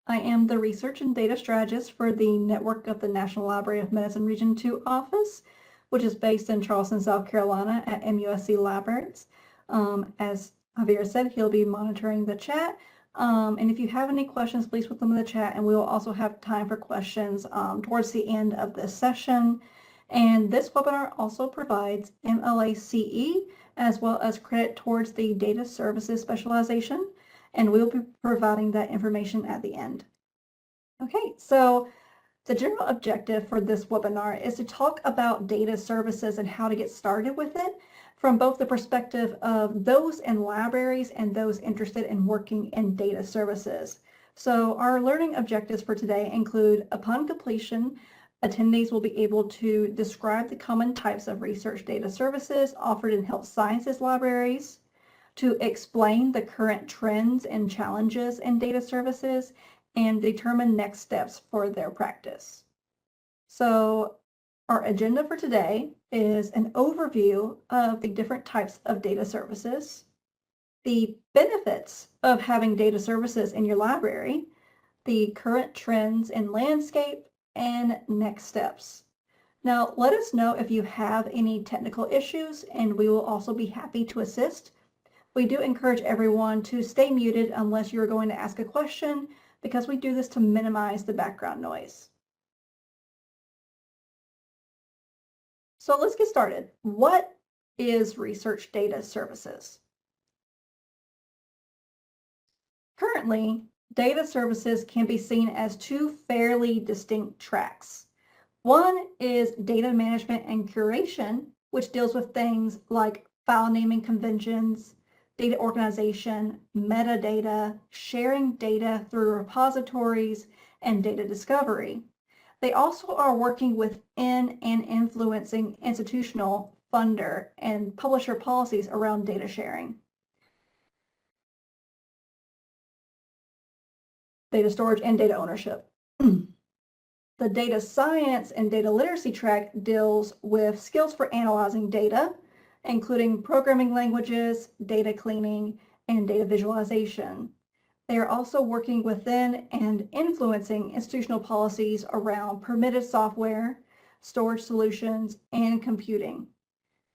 I am the Research and Data Strategist for the network of the National Library of Medicine Region 2 office, which is based in Charleston, South Carolina at MUSC Libraries. As Javier said, he'll be monitoring the chat. And if you have any questions, please put them in the chat, and we will also have time for questions towards the end of this session. And this webinar also provides MLA CE as well as credit towards the data services specialization, and we'll be providing that information at the end. Okay, so the general objective for this webinar is to talk about data services and how to get started with it from both the perspective of those in libraries and those interested in working in data services. So our learning objectives for today include, upon completion, attendees will be able to describe the common types of research data services offered in health sciences libraries, to explain the current trends and challenges in data services, and determine next steps for their practice. So our agenda for today is an overview of the different types of data services, the benefits of having data services in your library, the current trends in landscape, and next steps. Now, let us know if you have any technical issues, and we will also be happy to assist. We do encourage everyone to stay muted unless you're going to ask a question, because we do this to minimize the background noise. So let's get started. What is research data services? Currently, data services can be seen as two fairly distinct tracks. One is data management and curation, which deals with things like file naming conventions, data organization, metadata, sharing data through repositories, and data discovery. They also are working within and influencing institutional, funder, and publisher policies around data sharing. Data storage and data ownership. The data science and data literacy track deals with skills for analyzing data, including programming languages, data cleaning, and data visualization. They are also working within and influencing institutional policies around permitted software, storage solutions, and computing.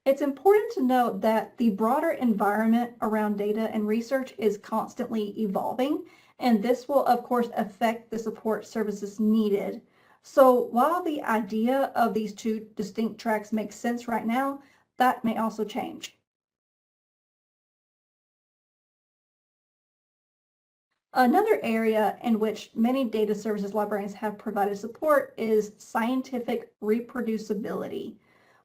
It's important to note that the broader environment around data and research is constantly evolving, and this will, of course, affect the support services needed. So while the idea of these two distinct tracks makes sense right now, that may also change. Another area in which many data services librarians have provided support is scientific reproducibility.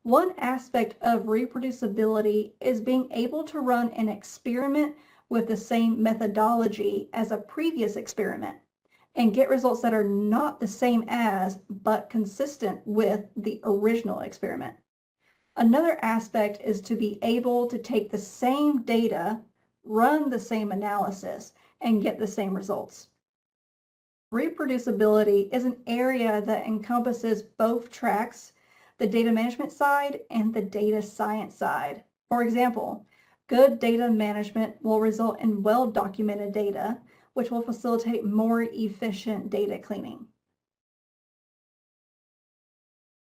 One aspect of reproducibility is being able to run an experiment with the same methodology as a previous experiment and get results that are not the same as, but consistent with the original experiment. Another aspect is to be able to take the same data, run the same analysis, and get the same results. Reproducibility is an area that encompasses both tracks, the data management side and the data science side. For example, good data management will result in well-documented data, which will facilitate more efficient data cleaning.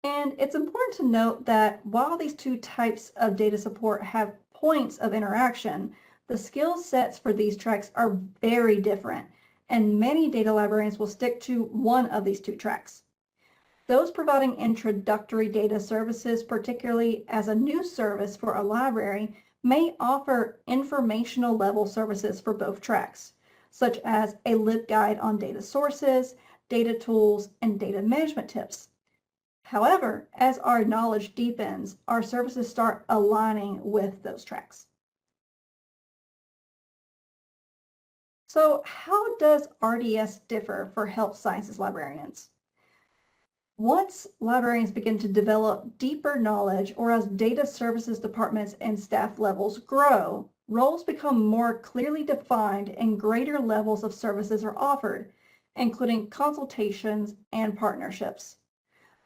And it's important to note that while these two types of data support have points of interaction, the skill sets for these tracks are very different, and many data librarians will stick to one of these two tracks. Those providing introductory data services, particularly as a new service for a library, may offer informational level services for both tracks, such as a LibGuide on data sources, data tools, and data management tips. However, as our knowledge deepens, our services start aligning with those tracks. So how does RDS differ for health sciences librarians? Once librarians begin to develop deeper knowledge, or as data services departments and staff levels grow, roles become more clearly defined and greater levels of services are offered, including consultations and partnerships.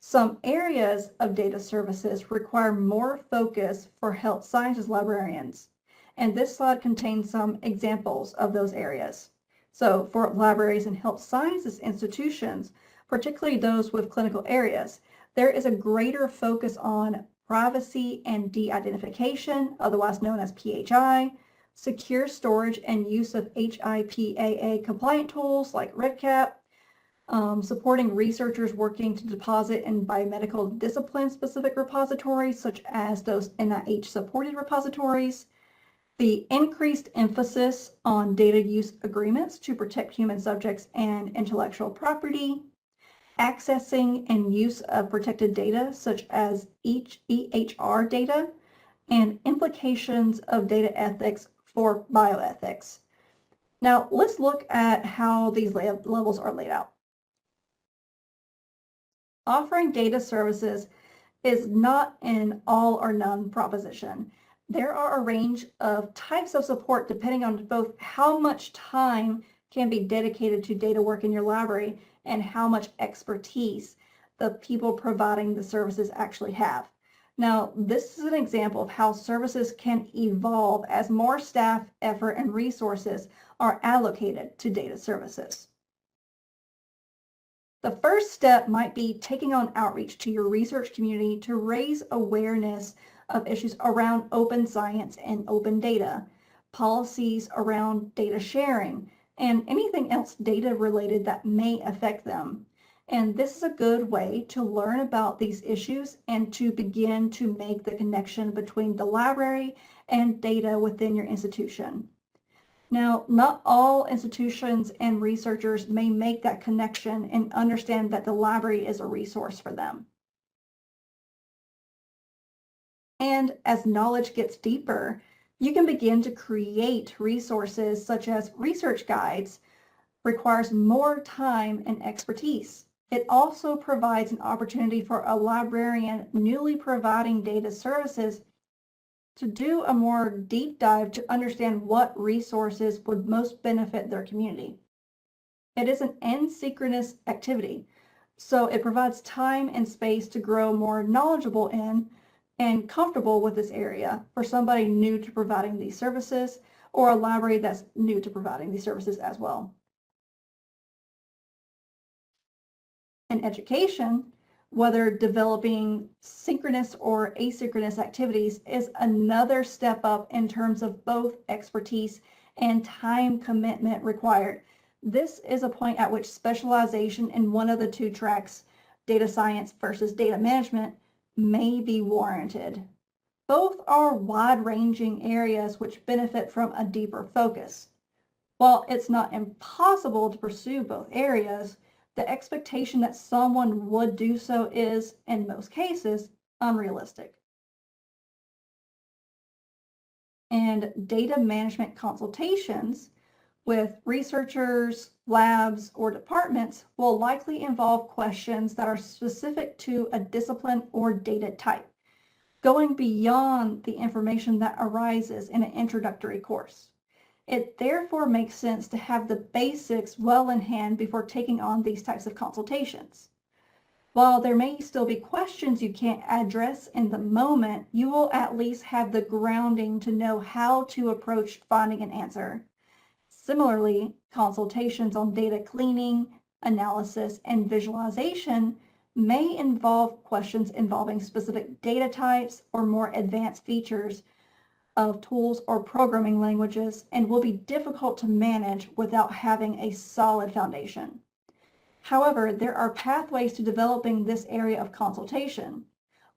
Some areas of data services require more focus for health sciences librarians, and this slide contains some examples of those areas. So for libraries and health sciences institutions, particularly those with clinical areas, there is a greater focus on privacy and de-identification, otherwise known as PHI, secure storage and use of HIPAA compliant tools like REDCap, supporting researchers working to deposit in biomedical discipline-specific repositories, such as those NIH-supported repositories, the increased emphasis on data use agreements to protect human subjects and intellectual property, accessing and use of protected data, such as EHR data, and implications of data ethics for bioethics. Now, let's look at how these levels are laid out. Offering data services is not an all or none proposition. There are a range of types of support depending on both how much time can be dedicated to data work in your library and how much expertise the people providing the services actually have. Now, this is an example of how services can evolve as more staff, effort, and resources are allocated to data services. The first step might be taking on outreach to your research community to raise awareness of issues around open science and open data, policies around data sharing, and anything else data related that may affect them. And this is a good way to learn about these issues and to begin to make the connection between the library and data within your institution. Now, not all institutions and researchers may make that connection and understand that the library is a resource for them. And as knowledge gets deeper, you can begin to create resources such as research guides. Requires more time and expertise. It also provides an opportunity for a librarian newly providing data services to do a more deep dive to understand what resources would most benefit their community. It is an asynchronous activity, so it provides time and space to grow more knowledgeable in and comfortable with this area for somebody new to providing these services or a library that's new to providing these services as well. In education, whether developing synchronous or asynchronous activities is another step up in terms of both expertise and time commitment required. This is a point at which specialization in one of the two tracks, data science versus data management, may be warranted. Both are wide-ranging areas which benefit from a deeper focus. While it's not impossible to pursue both areas, the expectation that someone would do so is, in most cases, unrealistic. And data management consultations with researchers, labs, or departments will likely involve questions that are specific to a discipline or data type, going beyond the information that arises in an introductory course. It therefore makes sense to have the basics well in hand before taking on these types of consultations. While there may still be questions you can't address in the moment, you will at least have the grounding to know how to approach finding an answer. Similarly, consultations on data cleaning, analysis, and visualization may involve questions involving specific data types or more advanced features of tools or programming languages and will be difficult to manage without having a solid foundation. However, there are pathways to developing this area of consultation.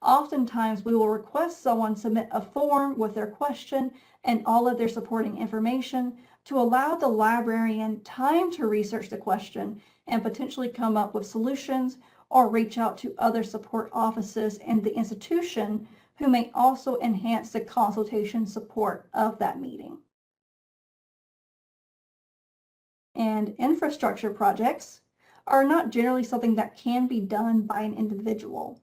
Oftentimes, we will request someone submit a form with their question and all of their supporting information to allow the librarian time to research the question and potentially come up with solutions or reach out to other support offices in the institution who may also enhance the consultation support of that meeting. And infrastructure projects are not generally something that can be done by an individual.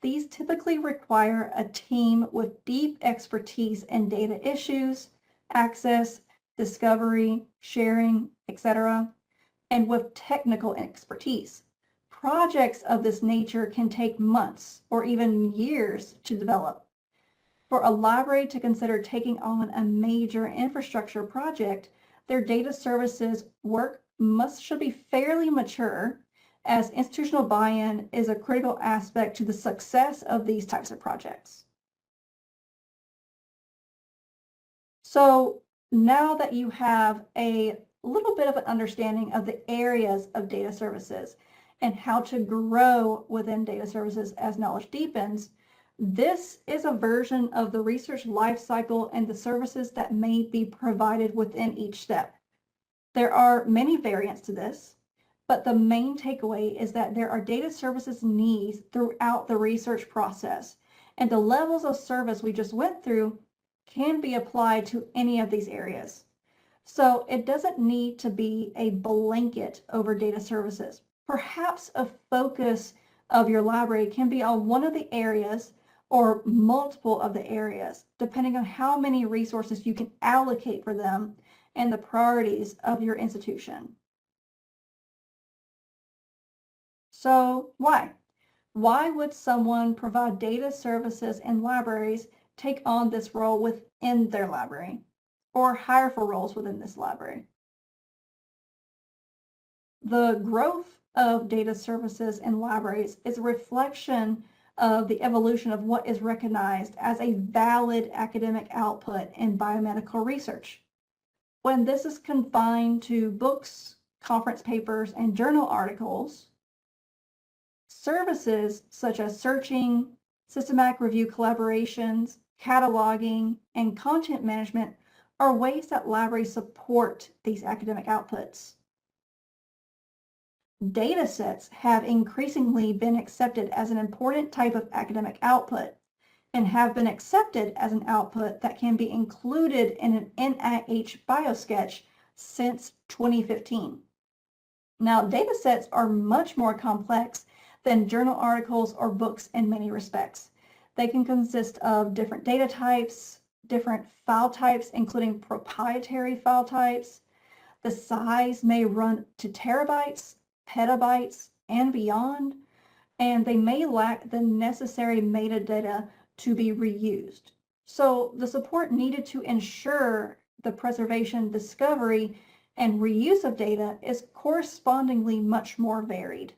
These typically require a team with deep expertise in data issues, access, discovery, sharing, etc., and with technical expertise. Projects of this nature can take months or even years to develop. For a library to consider taking on a major infrastructure project, their data services work should be fairly mature, as institutional buy-in is a critical aspect to the success of these types of projects. So now that you have a little bit of an understanding of the areas of data services and how to grow within data services as knowledge deepens, this is a version of the research lifecycle and the services that may be provided within each step. There are many variants to this, but the main takeaway is that there are data services needs throughout the research process, and the levels of service we just went through can be applied to any of these areas. So it doesn't need to be a blanket over data services. Perhaps a focus of your library can be on one of the areas or multiple of the areas, depending on how many resources you can allocate for them and the priorities of your institution. So why? Why would someone provide data services in libraries take on this role within their library or hire for roles within this library? The growth of data services in libraries is a reflection of the evolution of what is recognized as a valid academic output in biomedical research. When this is confined to books, conference papers, and journal articles, services such as searching, systematic review collaborations, cataloging, and content management are ways that libraries support these academic outputs. Data sets have increasingly been accepted as an important type of academic output and have been accepted as an output that can be included in an NIH BioSketch since 2015. Now, data sets are much more complex than journal articles or books in many respects. They can consist of different data types, different file types, including proprietary file types. The size may run to terabytes, petabytes, and beyond, and they may lack the necessary metadata to be reused. So the support needed to ensure the preservation, discovery, and reuse of data is correspondingly much more varied.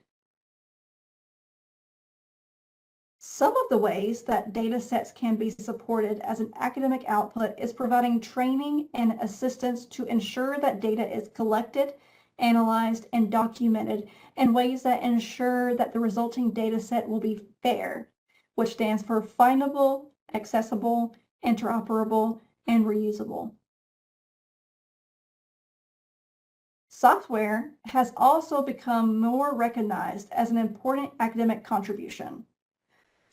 Some of the ways that data sets can be supported as an academic output is providing training and assistance to ensure that data is collected, analyzed, and documented in ways that ensure that the resulting data set will be FAIR, which stands for findable, accessible, interoperable, and reusable. Software has also become more recognized as an important academic contribution.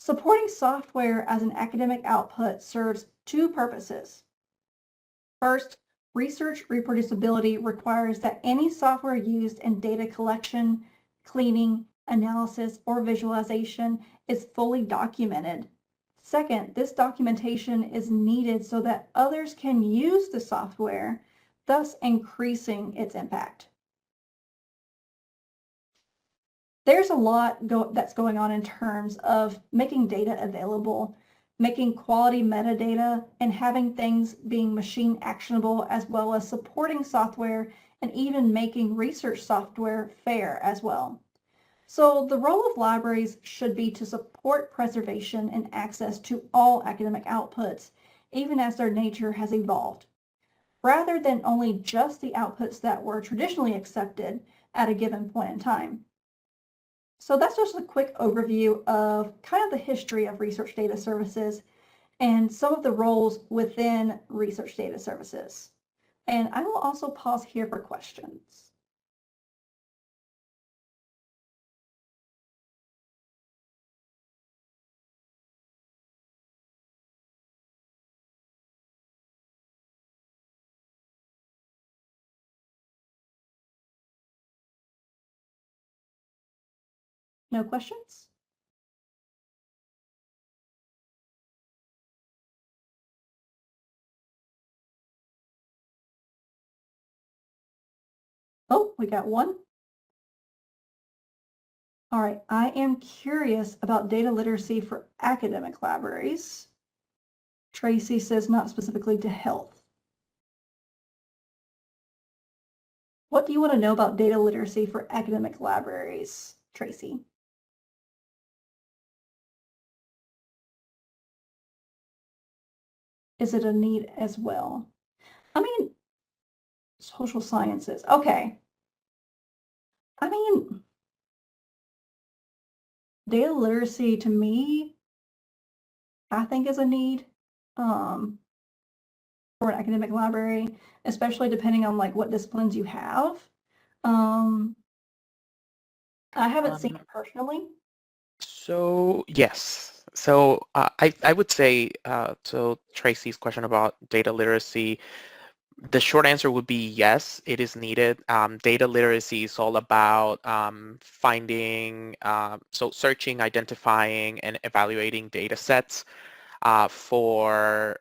Supporting software as an academic output serves two purposes. First, research reproducibility requires that any software used in data collection, cleaning, analysis, or visualization is fully documented. Second, this documentation is needed so that others can use the software, thus increasing its impact. There's a lot that's going on in terms of making data available, making quality metadata, and having things being machine actionable, as well as supporting software and even making research software FAIR as well. So the role of libraries should be to support preservation and access to all academic outputs, even as their nature has evolved, rather than only just the outputs that were traditionally accepted at a given point in time. So that's just a quick overview of kind of the history of research data services and some of the roles within research data services. And I will also pause here for questions. No questions? Oh, we got one. All right, I am curious about data literacy for academic libraries. Tracy says not specifically to health. What do you want to know about data literacy for academic libraries, Tracy? Is it a need as well? I mean, social sciences. Okay. I mean, data literacy to me, I think is a need um, for an academic library, especially depending on like what disciplines you have. Um, I haven't seen it personally. So yes. So I would say to Tracy's question about data literacy, the short answer would be yes, it is needed. Data literacy is all about finding, so searching, identifying, and evaluating data sets for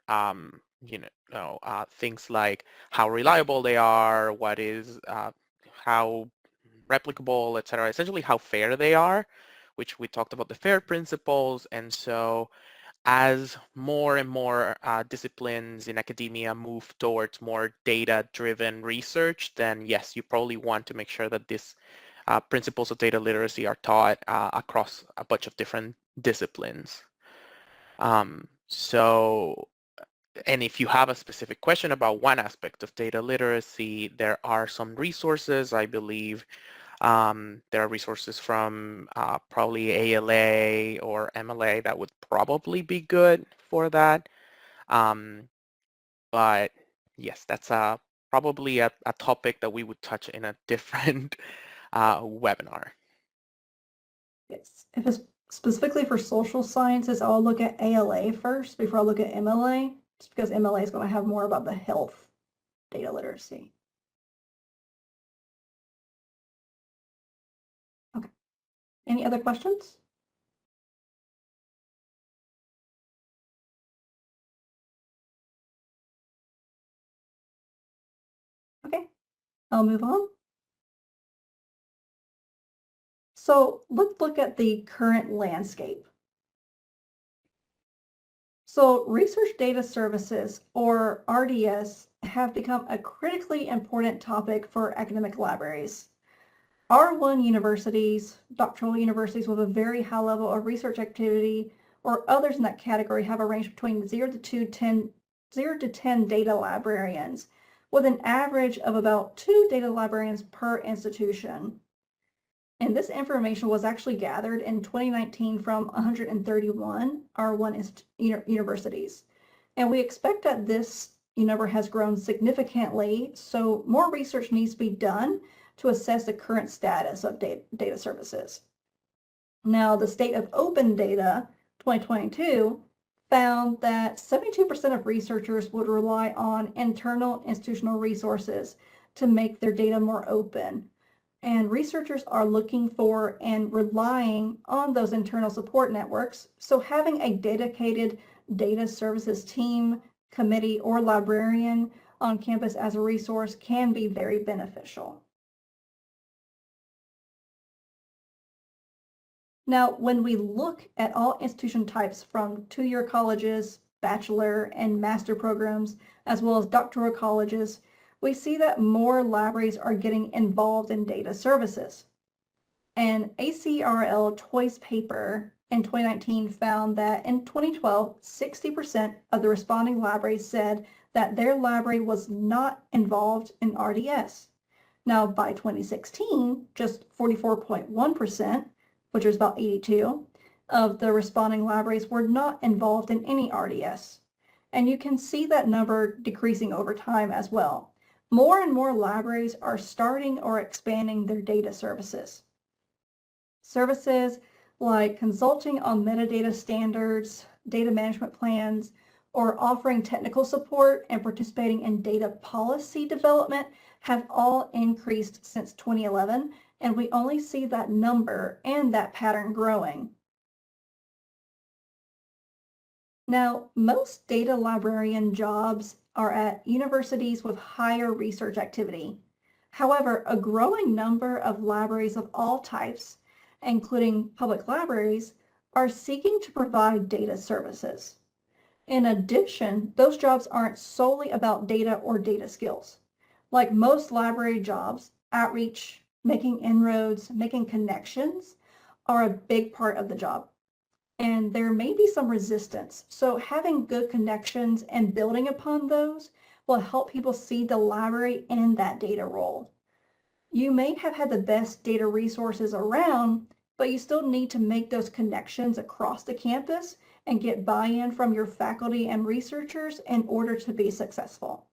things like how reliable they are, what is how replicable, etc. Essentially, how fair they are, which we talked about the FAIR principles, and so as more and more disciplines in academia move towards more data-driven research, then yes, you probably want to make sure that these principles of data literacy are taught across a bunch of different disciplines. So, and if you have a specific question about one aspect of data literacy, there are some resources, I believe. There are resources from probably ALA or MLA that would probably be good for that. But yes, that's probably a topic that we would touch in a different webinar. Yes. If it's specifically for social sciences, I'll look at ALA first before I look at MLA, just because MLA is going to have more about the health data literacy. Okay. Any other questions? Okay, I'll move on. So let's look at the current landscape. So research data services, or RDS, have become a critically important topic for academic libraries. R1 universities, doctoral universities with a very high level of research activity, or others in that category have a range between 0 to 10 data librarians, with an average of about 2 data librarians per institution. And this information was actually gathered in 2019 from 131 R1 universities. And we expect that this number has grown significantly, so more research needs to be done to assess the current status of data services. Now, the State of Open Data 2022 found that 72% of researchers would rely on internal institutional resources to make their data more open. And researchers are looking for and relying on those internal support networks. So having a dedicated data services team, committee, or librarian on campus as a resource can be very beneficial. Now, when we look at all institution types from two-year colleges, bachelor and master programs, as well as doctoral colleges, we see that more libraries are getting involved in data services. An ACRL choice paper in 2019 found that in 2012, 60% of the responding libraries said that their library was not involved in RDS. Now, by 2016, just 44.1%, which was about 82, of the responding libraries were not involved in any RDS. And you can see that number decreasing over time as well. More and more libraries are starting or expanding their data services. Services like consulting on metadata standards, data management plans, or offering technical support and participating in data policy development have all increased since 2011, and we only see that number and that pattern growing. Now, most data librarian jobs are at universities with higher research activity. However, a growing number of libraries of all types, including public libraries, are seeking to provide data services. In addition, those jobs aren't solely about data or data skills. Like most library jobs, outreach, making inroads, making connections are a big part of the job. And there may be some resistance. So having good connections and building upon those will help people see the library in that data role. You may have had the best data resources around, but you still need to make those connections across the campus and get buy-in from your faculty and researchers in order to be successful.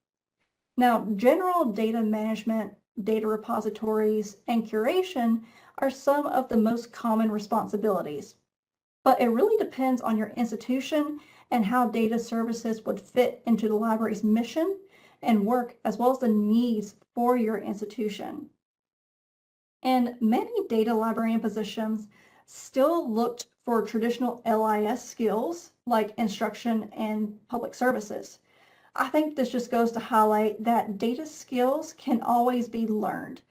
Now, general data management, data repositories, and curation are some of the most common responsibilities. But it really depends on your institution and how data services would fit into the library's mission and work, as well as the needs for your institution. And many data librarian positions still looked for traditional LIS skills like instruction and public services. I think this just goes to highlight that data skills can always be learned.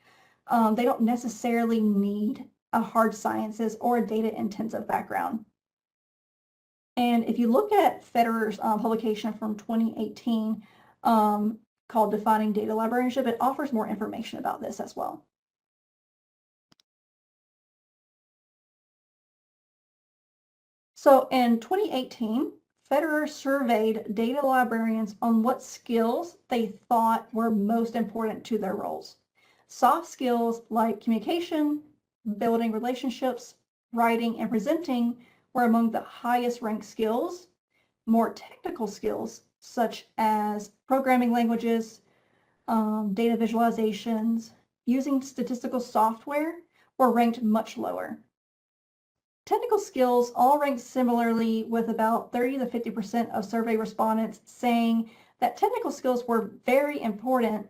They don't necessarily need a hard sciences or a data intensive background. And if you look at Federer's publication from 2018 called Defining Data Librarianship, it offers more information about this as well. So in 2018, Federer surveyed data librarians on what skills they thought were most important to their roles. Soft skills like communication, building relationships, writing, and presenting were among the highest ranked skills. More technical skills, such as programming languages, data visualizations, using statistical software, were ranked much lower. Technical skills all ranked similarly, with about 30 to 50% of survey respondents saying that technical skills were very important.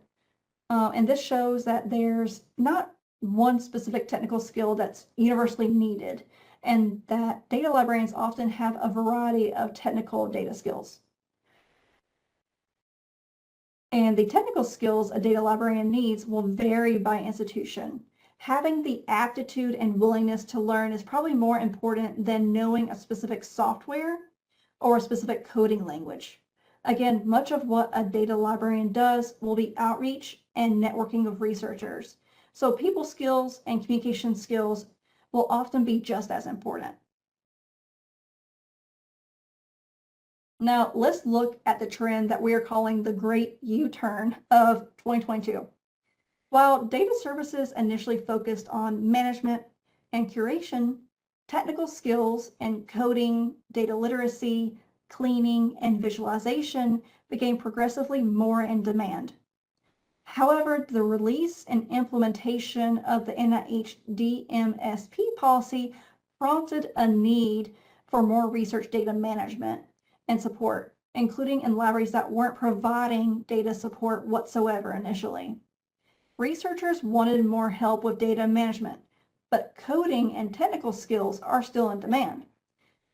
And this shows that there's not one specific technical skill that's universally needed, and that data librarians often have a variety of technical data skills. And the technical skills a data librarian needs will vary by institution. Having the aptitude and willingness to learn is probably more important than knowing a specific software or a specific coding language. Again, much of what a data librarian does will be outreach and networking of researchers. So people skills and communication skills will often be just as important. Now let's look at the trend that we are calling the Great U-turn of 2022. While data services initially focused on management and curation, technical skills in coding, data literacy, cleaning, and visualization became progressively more in demand. However, the release and implementation of the NIH DMSP policy prompted a need for more research data management and support, including in libraries that weren't providing data support whatsoever initially. Researchers wanted more help with data management, but coding and technical skills are still in demand.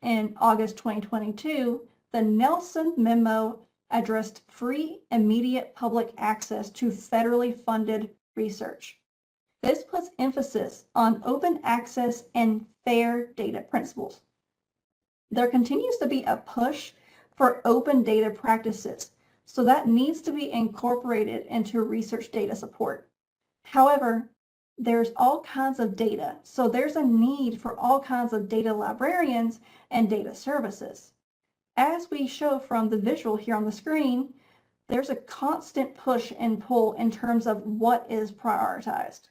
In August 2022, the Nelson Memo addressed free, immediate public access to federally funded research. This puts emphasis on open access and fair data principles. There continues to be a push for open data practices, so that needs to be incorporated into research data support. However, there's all kinds of data, so there's a need for all kinds of data librarians and data services. As we show from the visual here on the screen, there's a constant push and pull in terms of what is prioritized.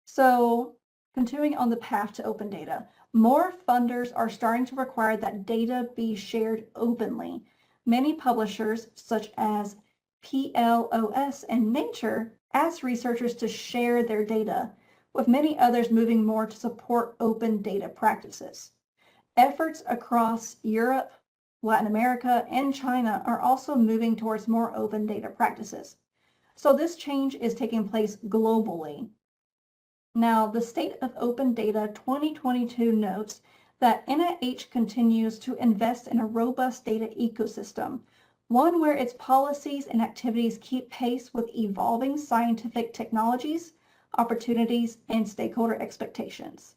So, continuing on the path to open data, more funders are starting to require that data be shared openly. Many publishers, such as PLOS and Nature, ask researchers to share their data, with many others moving more to support open data practices. Efforts across Europe, Latin America, and China are also moving towards more open data practices. So this change is taking place globally. Now, the State of Open Data 2022 notes that NIH continues to invest in a robust data ecosystem, one where its policies and activities keep pace with evolving scientific technologies, opportunities, and stakeholder expectations.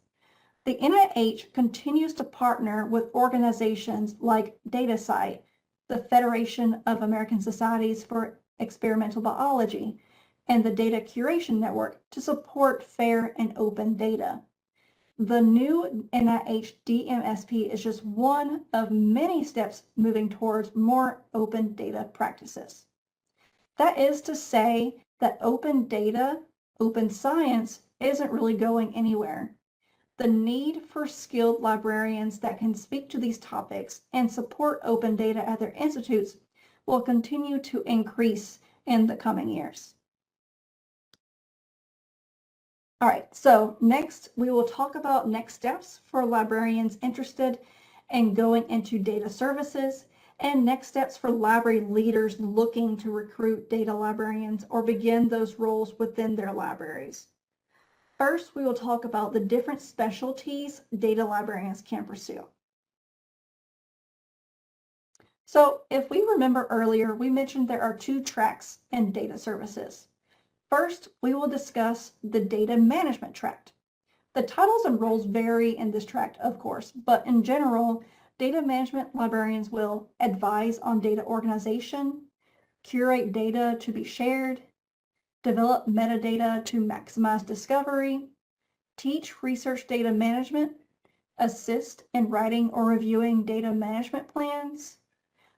The NIH continues to partner with organizations like DataCite, the Federation of American Societies for experimental biology, and the Data Curation Network to support fair and open data. The new NIH DMSP is just one of many steps moving towards more open data practices. That is to say that open data, open science isn't really going anywhere. The need for skilled librarians that can speak to these topics and support open data at their institutes will continue to increase in the coming years. All right, so next we will talk about next steps for librarians interested in going into data services and next steps for library leaders looking to recruit data librarians or begin those roles within their libraries. First, we will talk about the different specialties data librarians can pursue. So if we remember earlier, we mentioned there are two tracks in data services. First, we will discuss the data management tract. The titles and roles vary in this tract, of course, but in general, data management librarians will advise on data organization, curate data to be shared, develop metadata to maximize discovery, teach research data management, assist in writing or reviewing data management plans,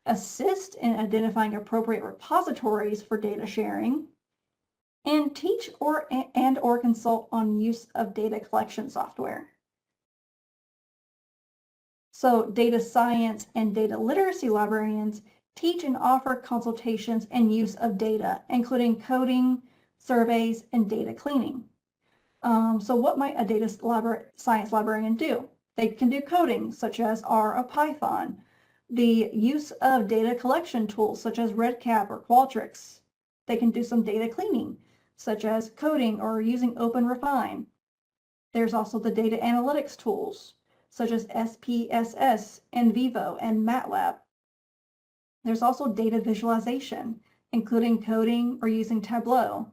assist in identifying appropriate repositories for data sharing, and teach or consult on use of data collection software. So data science and data literacy librarians teach and offer consultations and use of data, including coding, surveys, and data cleaning. So what might a data science librarian do? They can do coding, such as R or Python, the use of data collection tools, such as REDCap or Qualtrics. They can do some data cleaning, such as coding or using OpenRefine. There's also the data analytics tools, such as SPSS, NVivo, and MATLAB. There's also data visualization, including coding or using Tableau,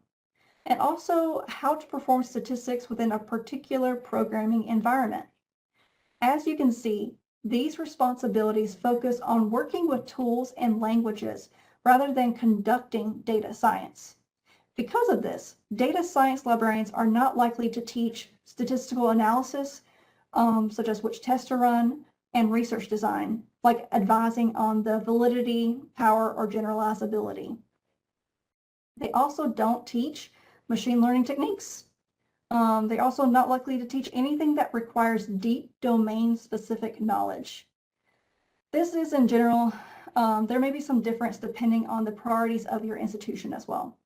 and also how to perform statistics within a particular programming environment. As you can see, these responsibilities focus on working with tools and languages rather than conducting data science. Because of this, data science librarians are not likely to teach statistical analysis, such as which tests to run, and research design, like advising on the validity, power, or generalizability. They also don't teach machine learning techniques. They're also not likely to teach anything that requires deep domain-specific knowledge. This is in general, there may be some difference depending on the priorities of your institution as well.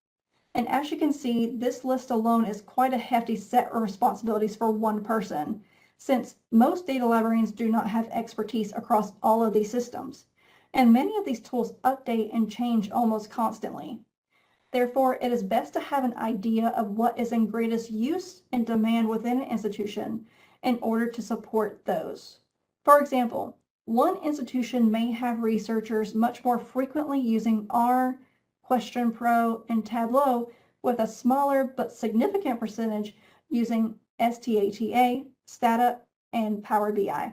And as you can see, this list alone is quite a hefty set of responsibilities for one person, since most data librarians do not have expertise across all of these systems. And many of these tools update and change almost constantly. Therefore, it is best to have an idea of what is in greatest use and demand within an institution in order to support those. For example, one institution may have researchers much more frequently using R, QuestionPro, and Tableau, with a smaller but significant percentage using STATA, Stata, and Power BI.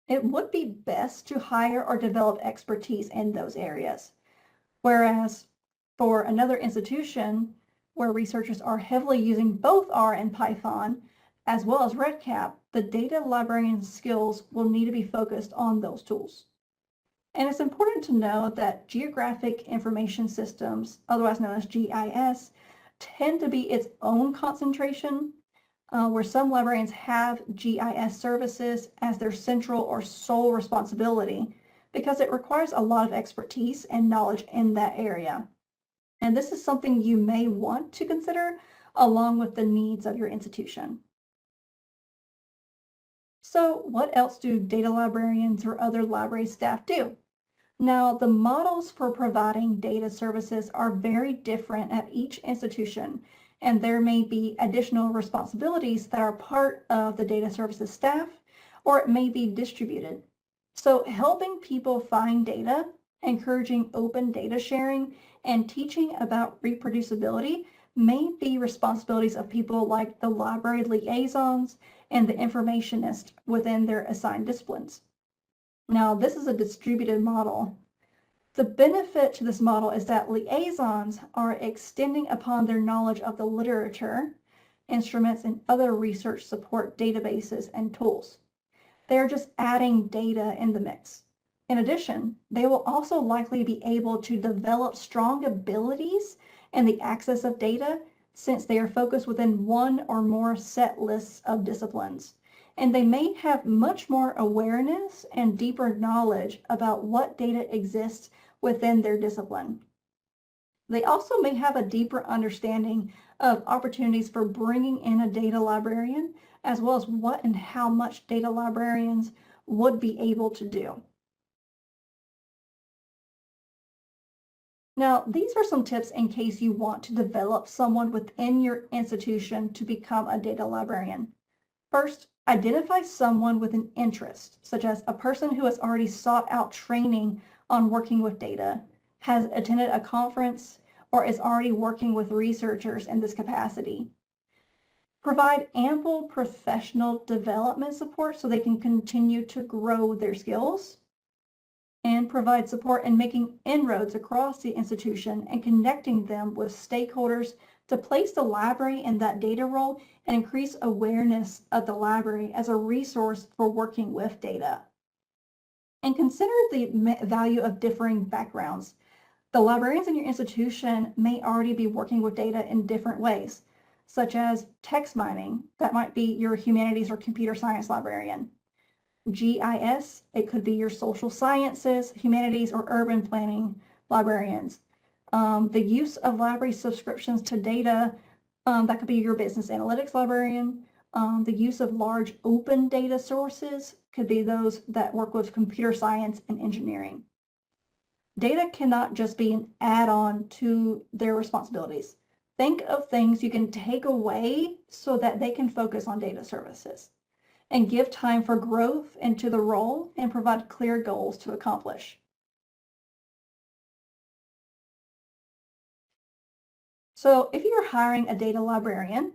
It would be best to hire or develop expertise in those areas. Whereas for another institution where researchers are heavily using both R and Python, as well as REDCap, the data librarian's skills will need to be focused on those tools. And it's important to know that geographic information systems, otherwise known as GIS, tend to be its own concentration, where some librarians have GIS services as their central or sole responsibility because it requires a lot of expertise and knowledge in that area. And this is something you may want to consider along with the needs of your institution. So what else do data librarians or other library staff do? Now, the models for providing data services are very different at each institution, and there may be additional responsibilities that are part of the data services staff, or it may be distributed. So helping people find data, encouraging open data sharing, and teaching about reproducibility may be responsibilities of people like the library liaisons and the informationist within their assigned disciplines. Now, this is a distributed model. The benefit to this model is that liaisons are extending upon their knowledge of the literature, instruments, and other research support databases and tools. They're just adding data in the mix. In addition, they will also likely be able to develop strong abilities in the access of data since they are focused within one or more set lists of disciplines. And they may have much more awareness and deeper knowledge about what data exists within their discipline. They also may have a deeper understanding of opportunities for bringing in a data librarian, as well as what and how much data librarians would be able to do. Now, these are some tips in case you want to develop someone within your institution to become a data librarian. First, identify someone with an interest, such as a person who has already sought out training on working with data, has attended a conference, or is already working with researchers in this capacity. Provide ample professional development support so they can continue to grow their skills, and provide support in making inroads across the institution and connecting them with stakeholders to place the library in that data role and increase awareness of the library as a resource for working with data. And consider the value of differing backgrounds. The librarians in your institution may already be working with data in different ways, such as text mining. That might be your humanities or computer science librarian. GIS, it could be your social sciences, humanities, or urban planning librarians. The use of library subscriptions to data, that could be your business analytics librarian. The use of large open data sources could be those that work with computer science and engineering. Data cannot just be an add-on to their responsibilities. Think of things you can take away so that they can focus on data services and give time for growth into the role and provide clear goals to accomplish. So if you're hiring a data librarian,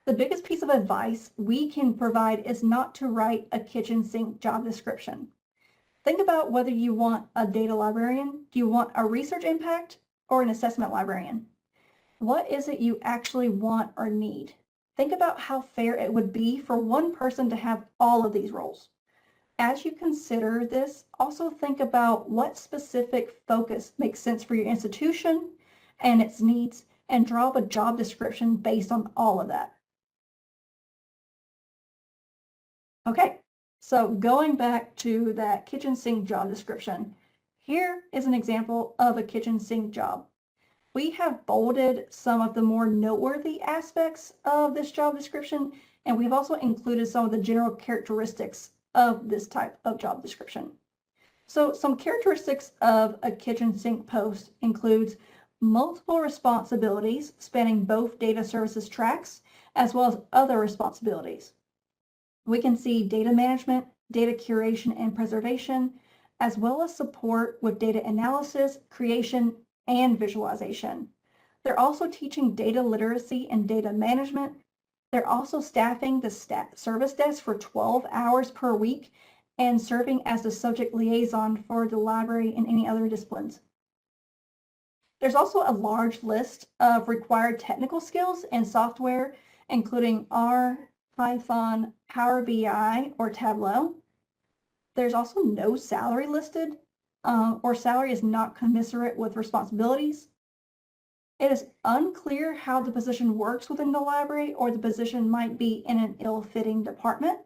the biggest piece of advice we can provide is not to write a kitchen sink job description. Think about whether you want a data librarian, do you want a research impact, or an assessment librarian? What is it you actually want or need? Think about how fair it would be for one person to have all of these roles. As you consider this, also think about what specific focus makes sense for your institution and its needs, and draw up a job description based on all of that. Okay, so going back to that kitchen sink job description, here is an example of a kitchen sink job. We have bolded some of the more noteworthy aspects of this job description, and we've also included some of the general characteristics of this type of job description. So some characteristics of a kitchen sink post includes multiple responsibilities spanning both data services tracks as well as other responsibilities. We can see data management, data curation and preservation, as well as support with data analysis, creation, and visualization. They're also teaching data literacy and data management. They're also staffing the service desk for 12 hours per week and serving as the subject liaison for the library and any other disciplines. There's also a large list of required technical skills and software, including R, Python, Power BI, or Tableau. There's also no salary listed, or salary is not commensurate with responsibilities. It is unclear how the position works within the library, or the position might be in an ill-fitting department.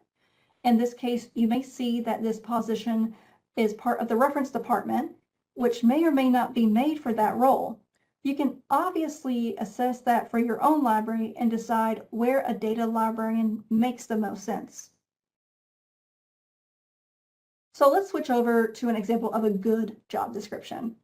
In this case, you may see that this position is part of the reference department, which may or may not be made for that role. You can obviously assess that for your own library and decide where a data librarian makes the most sense. So let's switch over to an example of a good job description,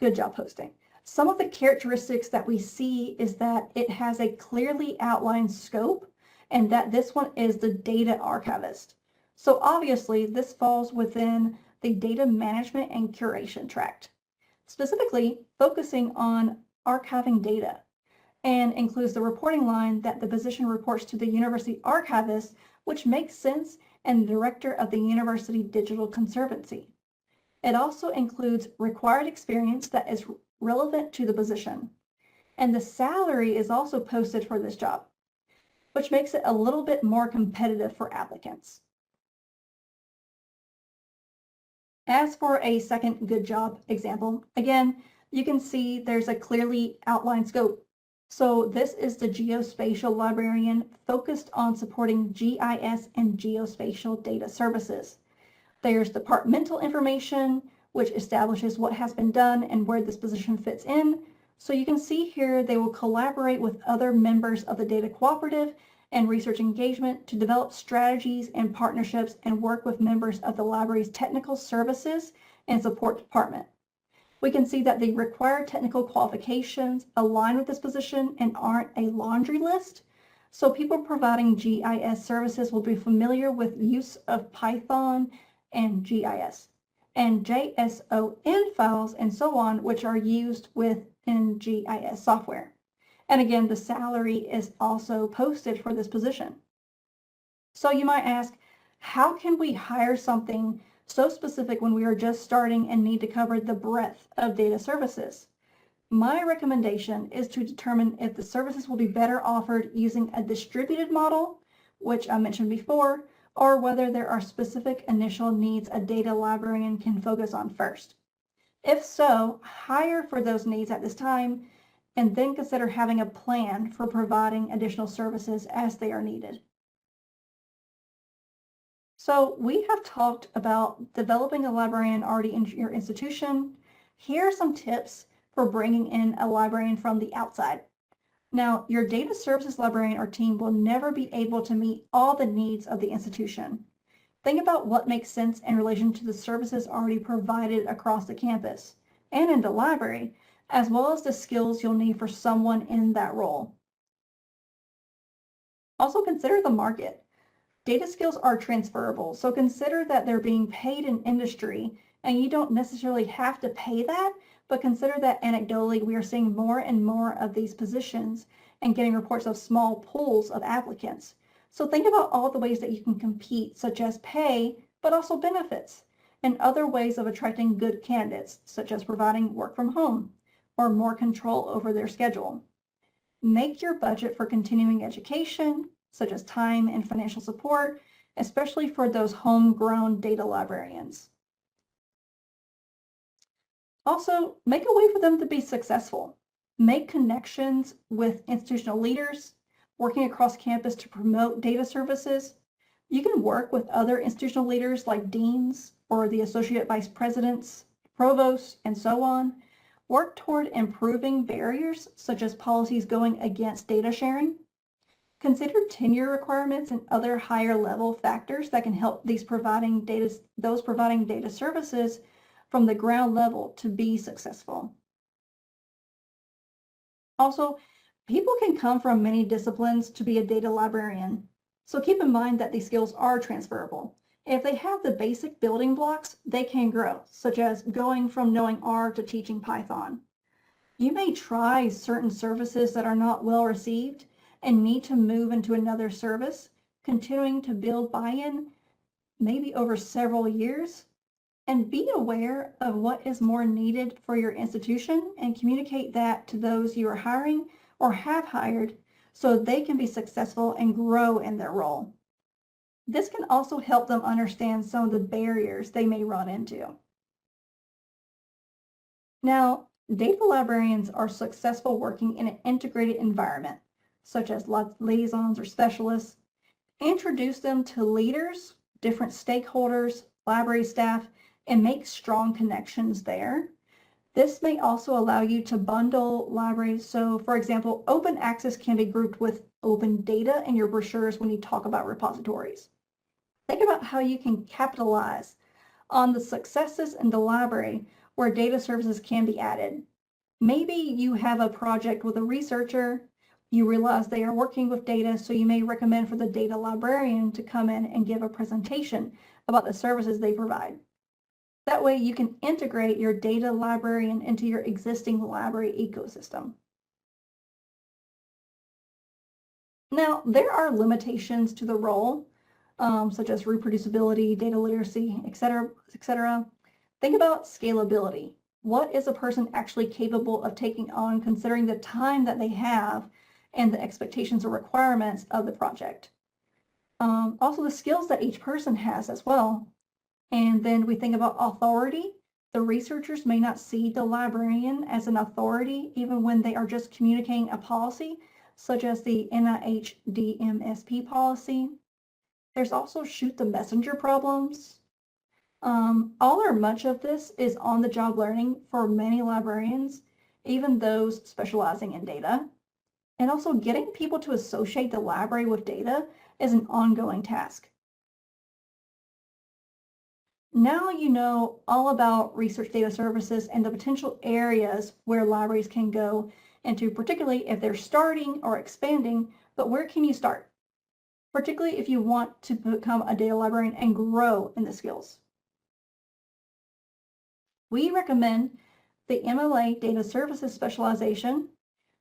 good job posting. Some of the characteristics that we see is that it has a clearly outlined scope and that this one is the data archivist. So obviously this falls within the data management and curation tract, specifically focusing on archiving data, and includes the reporting line that the position reports to the university archivist, which makes sense, and the director of the University Digital Conservancy. It also includes required experience that is relevant to the position. And the salary is also posted for this job, which makes it a little bit more competitive for applicants. As for a second good job example, again, you can see there's a clearly outlined scope. So this is the geospatial librarian focused on supporting GIS and geospatial data services. There's departmental information, which establishes what has been done and where this position fits in. So you can see here they will collaborate with other members of the data cooperative and research engagement to develop strategies and partnerships and work with members of the library's technical services and support department. We can see that the required technical qualifications align with this position and aren't a laundry list. So people providing GIS services will be familiar with use of Python and GIS and JSON files and so on, which are used within GIS software. And again, the salary is also posted for this position. So you might ask, how can we hire something so specific when we are just starting and need to cover the breadth of data services? My recommendation is to determine if the services will be better offered using a distributed model, which I mentioned before, or whether there are specific initial needs a data librarian can focus on first. If so, hire for those needs at this time, and then consider having a plan for providing additional services as they are needed. So we have talked about developing a librarian already in your institution. Here are some tips for bringing in a librarian from the outside. Now, your data services librarian or team will never be able to meet all the needs of the institution. Think about what makes sense in relation to the services already provided across the campus and in the library, as well as the skills you'll need for someone in that role. Also consider the market. Data skills are transferable, so consider that they're being paid in industry, and you don't necessarily have to pay that, but consider that anecdotally we are seeing more and more of these positions and getting reports of small pools of applicants. So think about all the ways that you can compete, such as pay, but also benefits, and other ways of attracting good candidates, such as providing work from home or more control over their schedule. Make your budget for continuing education, such as time and financial support, especially for those homegrown data librarians. Also, make a way for them to be successful. Make connections with institutional leaders, working across campus to promote data services. You can work with other institutional leaders like deans or the associate vice presidents, provosts, and so on. Work toward improving barriers, such as policies going against data sharing. Consider tenure requirements and other higher level factors that can help those providing data services from the ground level to be successful. Also, people can come from many disciplines to be a data librarian, so keep in mind that these skills are transferable. If they have the basic building blocks, they can grow, such as going from knowing R to teaching Python. You may try certain services that are not well received and need to move into another service, continuing to build buy-in maybe over several years. And be aware of what is more needed for your institution and communicate that to those you are hiring or have hired so they can be successful and grow in their role. This can also help them understand some of the barriers they may run into. Now, data librarians are successful working in an integrated environment, such as liaisons or specialists. Introduce them to leaders, different stakeholders, library staff, and make strong connections there. This may also allow you to bundle libraries. So for example, open access can be grouped with open data in your brochures when you talk about repositories. Think about how you can capitalize on the successes in the library where data services can be added. Maybe you have a project with a researcher, you realize they are working with data, so you may recommend for the data librarian to come in and give a presentation about the services they provide. That way you can integrate your data librarian into your existing library ecosystem. Now, there are limitations to the role, such as reproducibility, data literacy, etc., etc. Think about scalability. What is a person actually capable of taking on considering the time that they have and the expectations or requirements of the project? Also the skills that each person has as well. And then we think about authority. The researchers may not see the librarian as an authority even when they are just communicating a policy, such as the NIH DMSP policy. There's also shoot the messenger problems. All or much of this is on-the-job learning for many librarians, even those specializing in data. And also getting people to associate the library with data is an ongoing task. Now you know all about research data services and the potential areas where libraries can go into, particularly if they're starting or expanding, but where can you start? Particularly if you want to become a data librarian and grow in the skills. We recommend the MLA Data Services Specialization.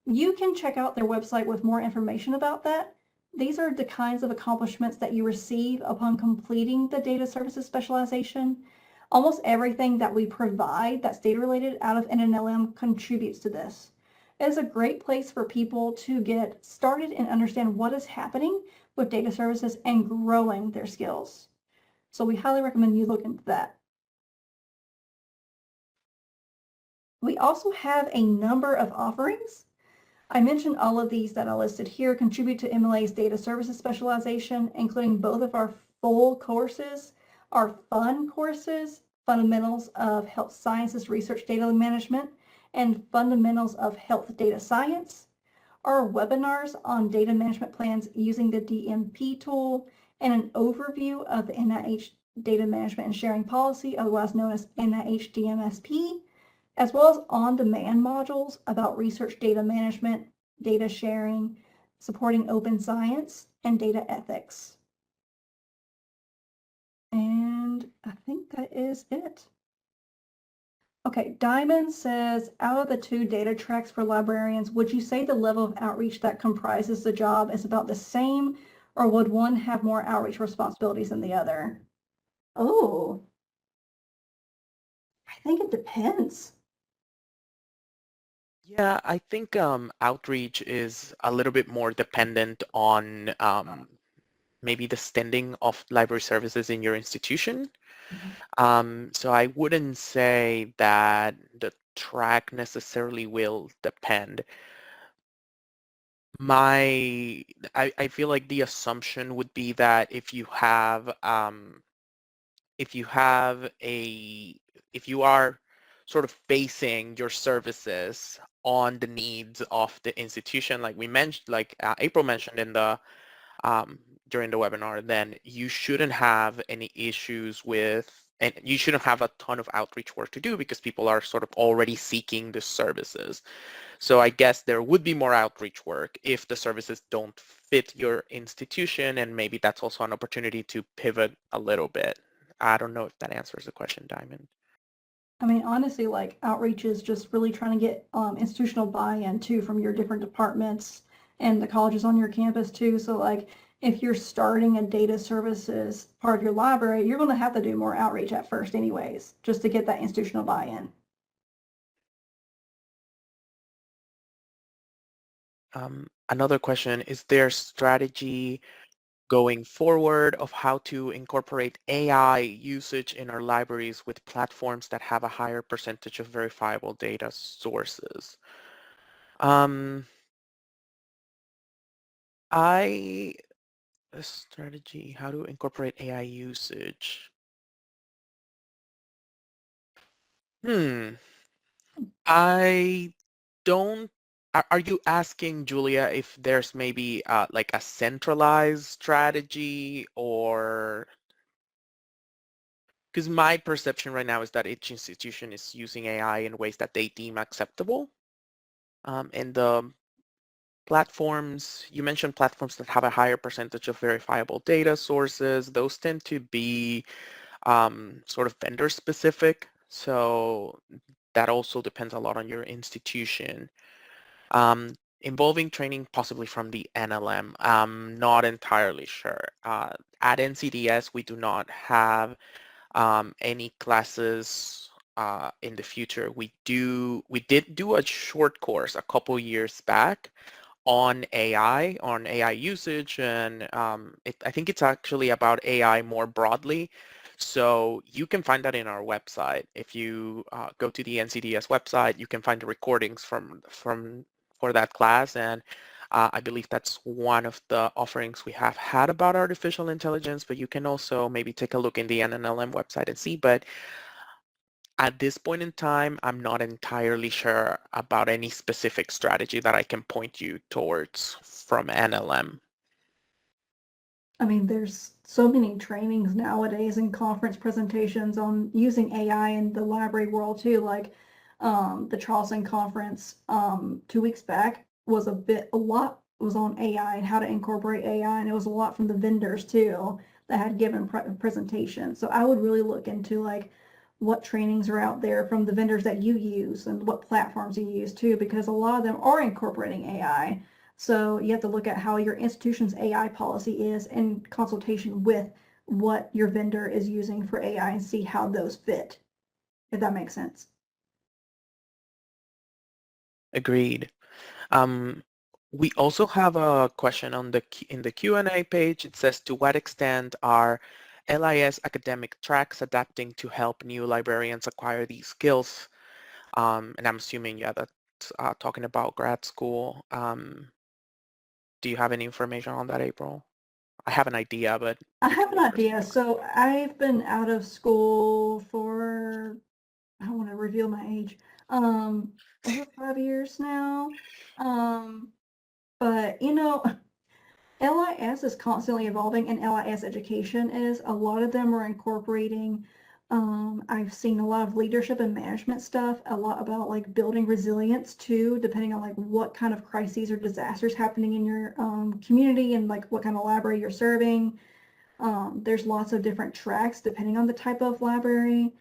You can check out their website with more information about that. These are the kinds of accomplishments that you receive upon completing the data services specialization. Almost everything that we provide that's data related out of NNLM contributes to this. It is a great place for people to get started and understand what is happening with data services and growing their skills. So we highly recommend you look into that. We also have a number of offerings. I mentioned all of these that I listed here contribute to MLA's data services specialization, including both of our full courses, our fun courses, Fundamentals of Health Sciences Research Data Management, and Fundamentals of Health Data Science, our webinars on data management plans using the DMP tool, and an overview of the NIH Data Management and Sharing Policy, otherwise known as NIH DMSP, as well as on-demand modules about research data management, data sharing, supporting open science, and data ethics. And I think that is it. Okay, Diamond says, out of the 2 data tracks for librarians, would you say the level of outreach that comprises the job is about the same, or would one have more outreach responsibilities than the other? Oh, I think it depends. Yeah, I think outreach is a little bit more dependent on maybe the standing of library services in your institution. So I wouldn't say that the track necessarily will depend. I feel like the assumption would be that if you are sort of basing your services on the needs of the institution, like we mentioned, like April mentioned in the during the webinar, then you shouldn't have any issues with, and you shouldn't have a ton of outreach work to do because people are sort of already seeking the services. So I guess there would be more outreach work if the services don't fit your institution, and maybe that's also an opportunity to pivot a little bit. I don't know if that answers the question, Diamond. I mean, honestly, like outreach is just really trying to get institutional buy-in too from your different departments and the colleges on your campus too. So like if you're starting a data services part of your library, you're going to have to do more outreach at first anyways, just to get that institutional buy-in. Another question, is there strategy going forward of how to incorporate AI usage in our libraries with platforms that have a higher percentage of verifiable data sources? A strategy, how to incorporate AI usage. I don't, are you asking, Julia, if there's maybe like a centralized strategy, or because my perception right now is that each institution is using AI in ways that they deem acceptable. And the platforms, you mentioned platforms that have a higher percentage of verifiable data sources. Those tend to be sort of vendor specific. So that also depends a lot on your institution. Involving training possibly from the NLM, I'm not entirely sure. At NCDS, we do not have any classes in the future, we did do a short course a couple years back on AI usage, and I think it's actually about AI more broadly. So you can find that in our website. If you go to the NCDS website, you can find the recordings from for that class, and I believe that's one of the offerings we have had about artificial intelligence, but you can also maybe take a look in the NNLM website and see. But at this point in time, I'm not entirely sure about any specific strategy that I can point you towards from NLM. I mean, there's so many trainings nowadays and conference presentations on using AI in the library world too. Like the Charleston conference 2 weeks back was a lot was on AI and how to incorporate AI, and it was a lot from the vendors too that had given presentations. So I would really look into like what trainings are out there from the vendors that you use and what platforms you use too, because a lot of them are incorporating AI. So you have to look at how your institution's AI policy is in consultation with what your vendor is using for AI and see how those fit, if that makes sense. Agreed. Um, we also have a question on in the Q&A page. It says, to what extent are LIS academic tracks adapting to help new librarians acquire these skills? And I'm assuming, yeah, that's talking about grad school. Do you have any information on that, April? I have an idea, but I you can have an go first if idea. you want. So I've been out of school for, I don't want to reveal my age, over 5 years now. Um, but LIS is constantly evolving, and LIS education is. A lot of them are incorporating, I've seen a lot of leadership and management stuff, a lot about like building resilience too, depending on like what kind of crises or disasters happening in your community and like what kind of library you're serving. There's lots of different tracks depending on the type of library.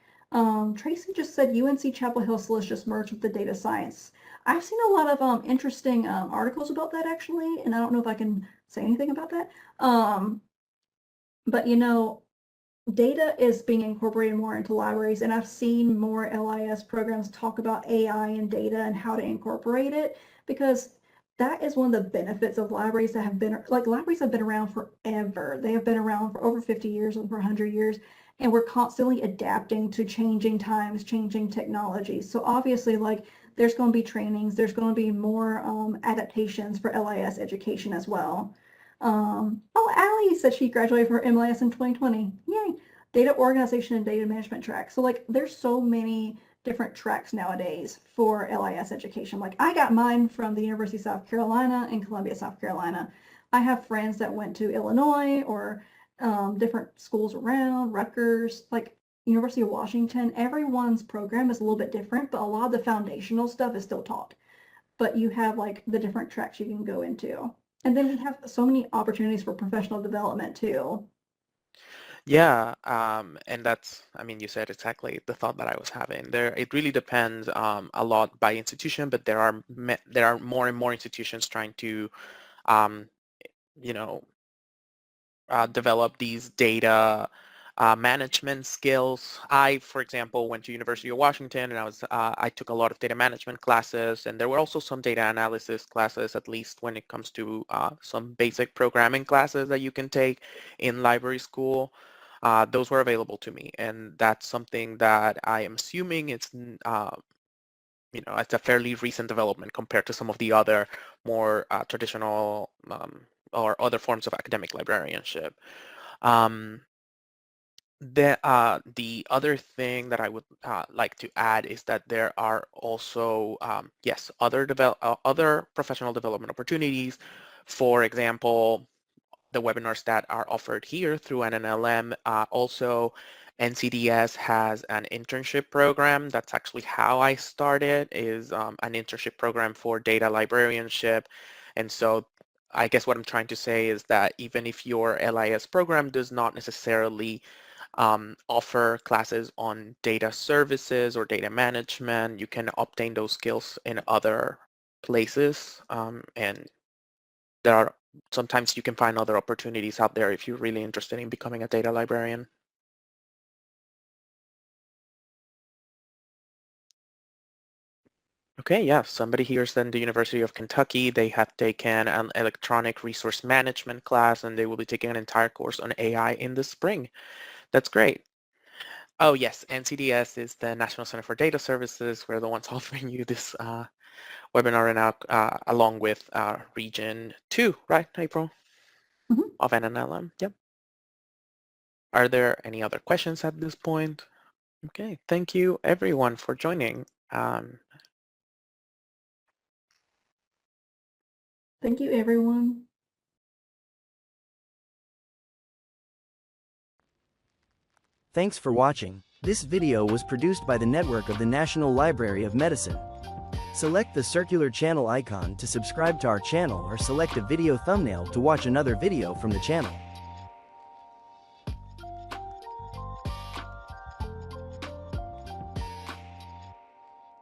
Tracy just said UNC Chapel Hill SLIS just merged with the data science. I've seen a lot of interesting articles about that actually, and I don't know if I can say anything about that. But data is being incorporated more into libraries, and I've seen more LIS programs talk about AI and data and how to incorporate it, because that is one of the benefits of libraries that have been, like, libraries have been around forever. They have been around for over 50 years, over 100 years, and we're constantly adapting to changing times, changing technologies. So obviously, like, there's going to be trainings, there's going to be more adaptations for LIS education as well. Oh, Allie said she graduated from her MLIS in 2020. Yay. Data organization and data management track. So like there's so many different tracks nowadays for LIS education. Like I got mine from the University of South Carolina and Columbia, South Carolina. I have friends that went to Illinois or different schools around, Rutgers, like University of Washington. Everyone's program is a little bit different, but a lot of the foundational stuff is still taught. But you have like the different tracks you can go into. And then we have so many opportunities for professional development too. Yeah, and that's, I mean, you said exactly the thought that I was having. It really depends a lot by institution, but there are more and more institutions trying to, um, you know, develop these data management skills. I, for example, went to University of Washington, and I took a lot of data management classes, and there were also some data analysis classes, at least when it comes to some basic programming classes that you can take in library school. Those were available to me, and that's something that I am assuming it's a fairly recent development compared to some of the other more traditional or other forms of academic librarianship. Um, the other thing that I would like to add is that there are also, yes, other professional development opportunities. For example, the webinars that are offered here through NNLM. Also, NCDS has an internship program. That's actually how I started, is an internship program for data librarianship. And so I guess what I'm trying to say is that even if your LIS program does not necessarily offer classes on data services or data management, you can obtain those skills in other places. And there are sometimes you can find other opportunities out there if you're really interested in becoming a data librarian. Okay, yeah, somebody here is then the University of Kentucky. They have taken an electronic resource management class, and they will be taking an entire course on AI in the spring. That's great. Oh yes, NCDS is the National Center for Data Services. We're the ones offering you this webinar now, along with Region 2, right, April? Mhm. Of NNLM. Yep. Are there any other questions at this point? Okay, thank you everyone for joining. Thank you, everyone. Thanks for watching. This video was produced by the network of the National Library of Medicine. Select the circular channel icon to subscribe to our channel or select a video thumbnail to watch another video from the channel.